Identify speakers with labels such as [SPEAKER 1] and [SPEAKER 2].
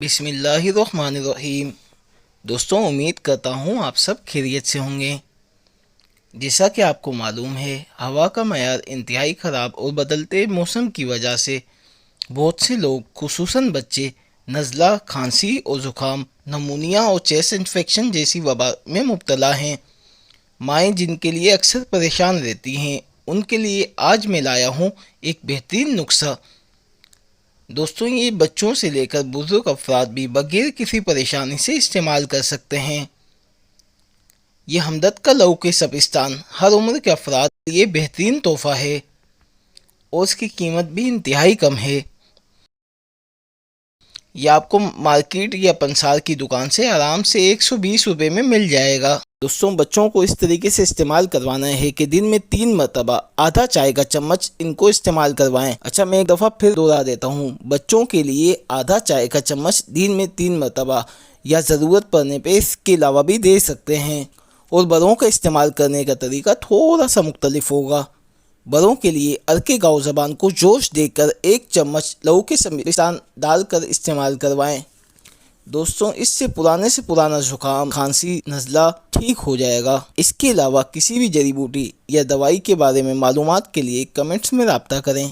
[SPEAKER 1] بسم اللہ الرحمن الرحیم۔ دوستوں، امید کرتا ہوں آپ سب خیریت سے ہوں گے۔ جیسا کہ آپ کو معلوم ہے، ہوا کا معیار انتہائی خراب اور بدلتے موسم کی وجہ سے بہت سے لوگ خصوصاً بچے نزلہ، کھانسی اور زکام، نمونیا اور چیسٹ انفیکشن جیسی وبا میں مبتلا ہیں۔ مائیں جن کے لیے اکثر پریشان رہتی ہیں، ان کے لیے آج میں لایا ہوں ایک بہترین نسخہ۔ دوستوں، یہ بچوں سے لے کر بزرگ افراد بھی بغیر کسی پریشانی سے استعمال کر سکتے ہیں۔ یہ ہمدرد کا لہو کے سبستان ہر عمر کے افراد کے لیے بہترین تحفہ ہے اور اس کی قیمت بھی انتہائی کم ہے۔ یہ آپ کو مارکیٹ یا پنسار کی دکان سے آرام سے 120 روپے میں مل جائے گا۔ دوستوں، بچوں کو اس طریقے سے استعمال کروانا ہے کہ دن میں 3 مرتبہ آدھا چائے کا چمچ ان کو استعمال کروائیں۔ اچھا، میں ایک دفعہ پھر دوہرا دیتا ہوں، بچوں کے لیے آدھا چائے کا چمچ دن میں 3 مرتبہ یا ضرورت پڑنے پہ اس کے علاوہ بھی دے سکتے ہیں۔ اور بڑوں کا استعمال کرنے کا طریقہ تھوڑا سا مختلف ہوگا۔ بڑوں کے لیے ارکے گاؤ زبان کو جوش دے کر 1 چمچ لہو کے سبستان ڈال کر استعمال کروائیں۔ دوستوں، اس سے پرانا زکام، کھانسی، نزلہ ٹھیک ہو جائے گا۔ اس کے علاوہ کسی بھی جڑی بوٹی یا دوائی کے بارے میں معلومات کے لیے کمنٹس میں رابطہ کریں۔